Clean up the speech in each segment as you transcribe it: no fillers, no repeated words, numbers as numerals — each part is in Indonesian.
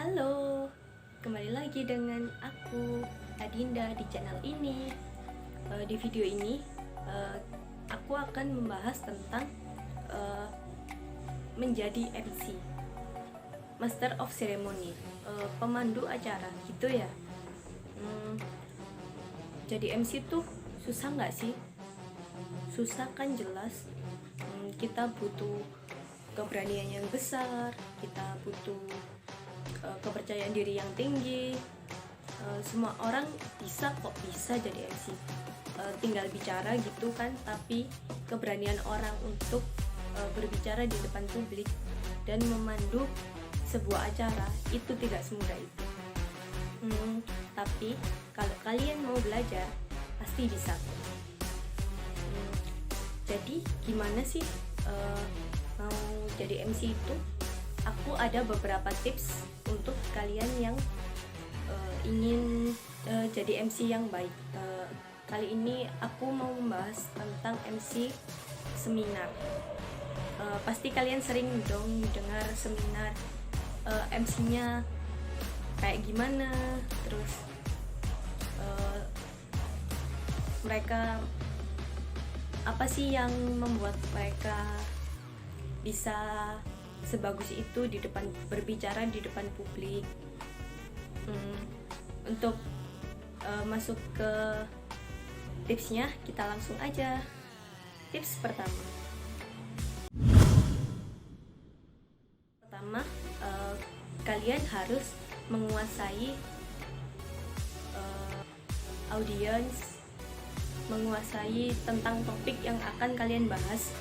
Halo, kembali lagi dengan aku Adinda di channel ini. Di video ini aku akan membahas tentang menjadi MC, Master of Ceremony, pemandu acara gitu ya. Jadi MC tuh susah nggak sih? Susah kan jelas. Kita butuh keberanian yang besar, kita butuh kepercayaan diri yang tinggi. Semua orang bisa jadi MC, tinggal bicara gitu kan, tapi keberanian orang untuk berbicara di depan publik dan memandu sebuah acara itu tidak semudah itu. Tapi kalau kalian mau belajar pasti bisa. Jadi gimana sih mau jadi MC itu? Aku ada beberapa tips untuk kalian yang ingin jadi MC yang baik. Kali ini aku mau membahas tentang MC seminar. Pasti kalian sering dong dengar seminar, MC-nya kayak gimana, terus mereka apa sih yang membuat mereka bisa sebagus itu di depan, berbicara di depan publik. Untuk masuk ke tipsnya, kita langsung aja. Tips pertama, kalian harus menguasai audiens, menguasai tentang topik yang akan kalian bahas,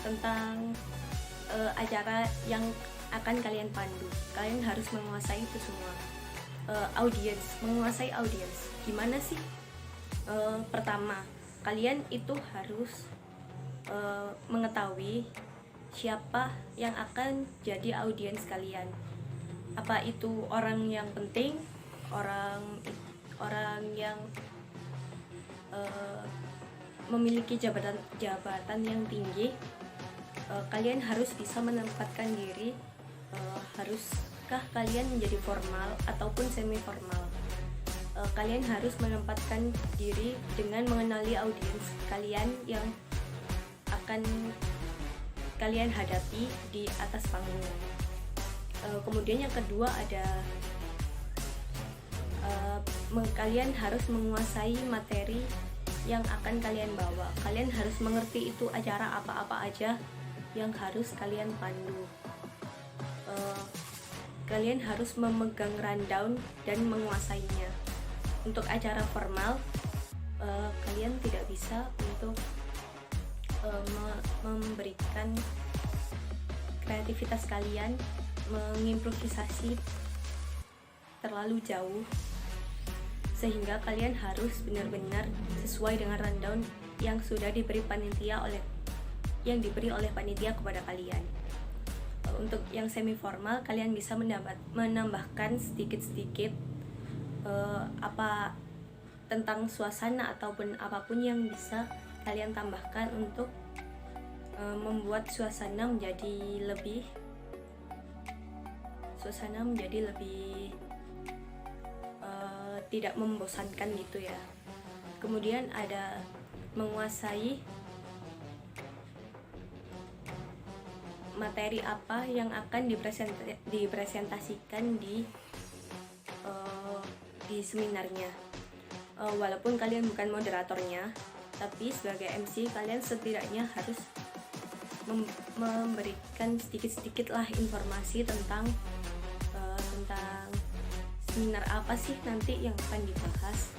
tentang acara yang akan kalian pandu. Kalian harus menguasai itu semua. Menguasai audiens gimana sih? Pertama, kalian itu harus mengetahui siapa yang akan jadi audiens kalian. Apa itu orang yang penting, orang yang memiliki jabatan yang tinggi. Kalian harus bisa menempatkan diri. Haruskah kalian menjadi formal ataupun semi formal? Kalian harus menempatkan diri dengan mengenali audiens kalian yang akan kalian hadapi di atas panggung. Kemudian yang kedua ada kalian harus menguasai materi yang akan kalian bawa. Kalian harus mengerti itu acara apa-apa aja yang harus kalian pandu. Kalian harus memegang rundown dan menguasainya. Untuk acara formal, kalian tidak bisa untuk memberikan kreativitas kalian, mengimprovisasi terlalu jauh, sehingga kalian harus benar-benar sesuai dengan rundown yang sudah diberi oleh panitia kepada kalian. Untuk yang semi formal, kalian bisa menambahkan sedikit-sedikit apa tentang suasana ataupun apapun yang bisa kalian tambahkan untuk membuat suasana menjadi lebih tidak membosankan gitu ya. Kemudian ada menguasai materi apa yang akan dipresentasikan di seminarnya. Walaupun kalian bukan moderatornya, tapi sebagai MC kalian setidaknya harus memberikan sedikit-sedikit lah informasi tentang seminar apa sih nanti yang akan dibahas.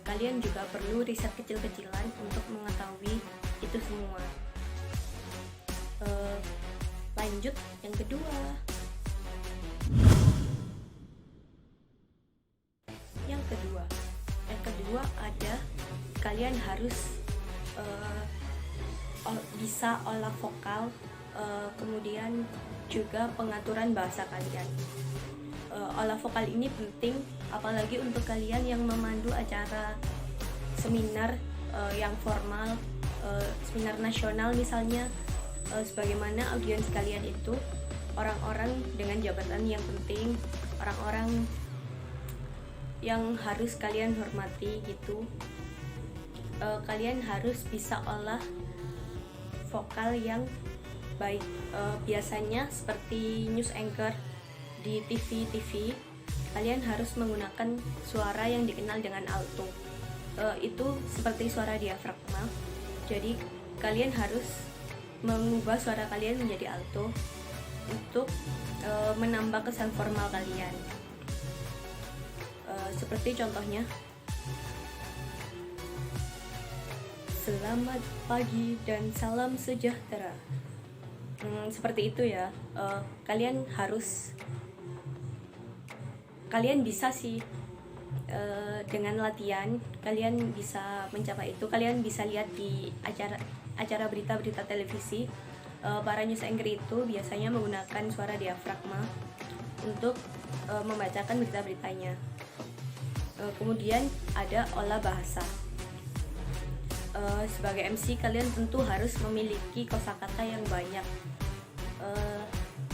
Kalian juga perlu riset kecil-kecilan untuk mengetahui itu semua. Lanjut yang kedua. Yang kedua ada kalian harus bisa olah vokal, kemudian juga pengaturan bahasa kalian. Olah vokal ini penting apalagi untuk kalian yang memandu acara seminar yang formal, seminar nasional misalnya. Sebagaimana audiens kalian itu orang-orang dengan jabatan yang penting, orang-orang yang harus kalian hormati gitu. Kalian harus bisa olah vokal yang baik. Biasanya seperti news anchor di TV, kalian harus menggunakan suara yang dikenal dengan alto. Itu seperti suara diafragma. Jadi kalian harus mengubah suara kalian menjadi alto untuk menambah kesan formal kalian. Seperti contohnya, selamat pagi dan salam sejahtera. Seperti itu ya. Kalian bisa sih dengan latihan kalian bisa mencapai itu. Kalian bisa lihat di acara berita-berita televisi, para news anchor itu biasanya menggunakan suara diafragma untuk membacakan berita-beritanya. Kemudian ada olah bahasa. Sebagai MC kalian tentu harus memiliki kosakata yang banyak.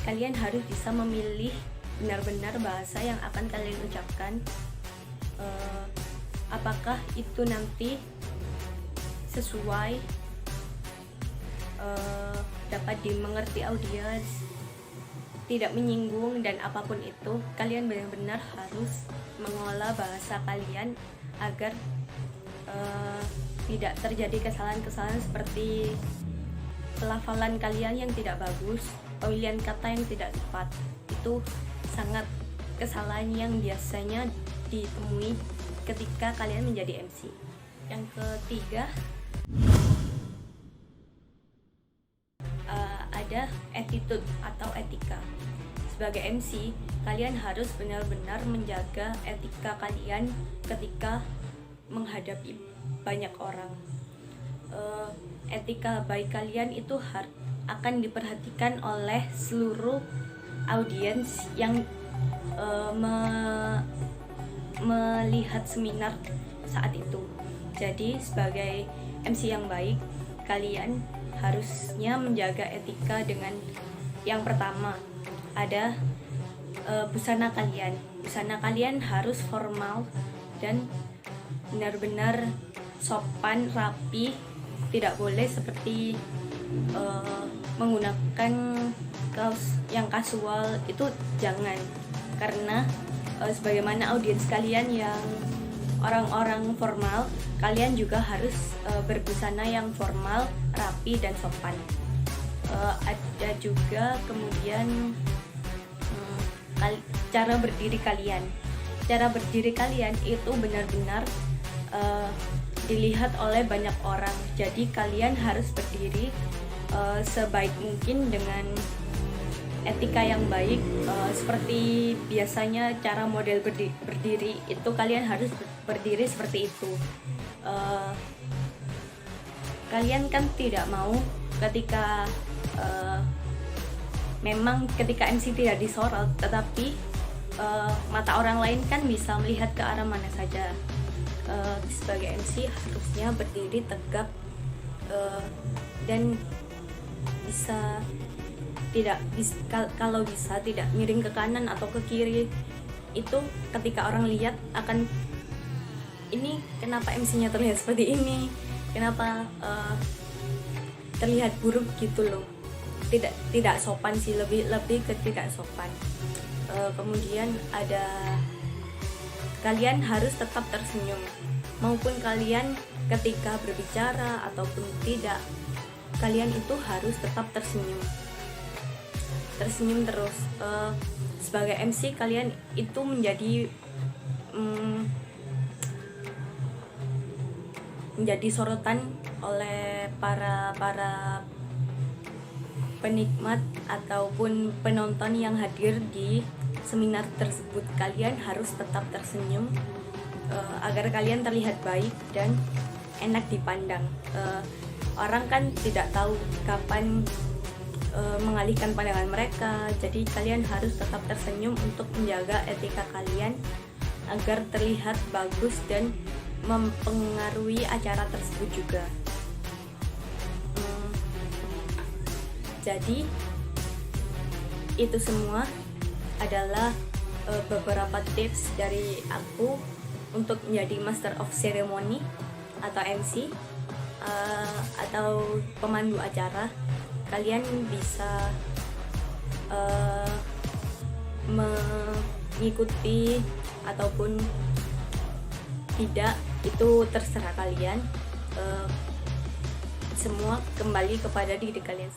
Kalian harus bisa memilih benar-benar bahasa yang akan kalian ucapkan. Apakah itu nanti sesuai, dapat dimengerti audiens, tidak menyinggung, dan apapun itu, kalian benar-benar harus mengolah bahasa kalian agar tidak terjadi kesalahan-kesalahan seperti pelafalan kalian yang tidak bagus, pemilihan kata yang tidak tepat. Itu sangat kesalahan yang biasanya ditemui ketika kalian menjadi MC. Yang ketiga, ada attitude atau etika. Sebagai MC, kalian harus benar-benar menjaga etika kalian ketika menghadapi banyak orang. Etika baik kalian itu akan diperhatikan oleh seluruh audiens yang melihat seminar saat itu. Jadi sebagai MC yang baik, kalian harusnya menjaga etika dengan yang pertama, ada busana kalian. Busana kalian harus formal dan benar-benar sopan, rapi. Tidak boleh seperti menggunakan kaos yang kasual, itu jangan. Karena sebagaimana audiens kalian yang orang-orang formal, kalian juga harus berbusana yang formal, rapi, dan sopan. Ada juga kemudian cara berdiri kalian. Cara berdiri kalian itu benar-benar dilihat oleh banyak orang. Jadi kalian harus berdiri sebaik mungkin dengan etika yang baik. Seperti biasanya cara model berdiri itu, kalian harus berdiri seperti itu. Kalian kan tidak mau ketika memang ketika MC tidak disorot, tetapi mata orang lain kan bisa melihat ke arah mana saja. Sebagai MC harusnya berdiri tegap dan kalau bisa tidak miring ke kanan atau ke kiri. Itu ketika orang lihat akan, ini kenapa MC-nya terlihat seperti ini, kenapa terlihat buruk gitu loh. Tidak sopan sih, lebih ke tidak sopan. Kemudian ada, kalian harus tetap tersenyum maupun kalian ketika berbicara ataupun tidak, kalian itu harus tetap tersenyum terus. Sebagai MC kalian itu menjadi sorotan oleh para penikmat ataupun penonton yang hadir di seminar tersebut. Kalian harus tetap tersenyum agar kalian terlihat baik dan enak dipandang. Orang kan tidak tahu kapan mengalihkan pandangan mereka. Jadi kalian harus tetap tersenyum untuk menjaga etika kalian agar terlihat bagus dan mempengaruhi acara tersebut juga. Jadi itu semua adalah beberapa tips dari aku untuk menjadi Master of Ceremony atau MC atau pemandu acara. Kalian bisa mengikuti ataupun tidak, itu terserah kalian. Semua kembali kepada diri kalian.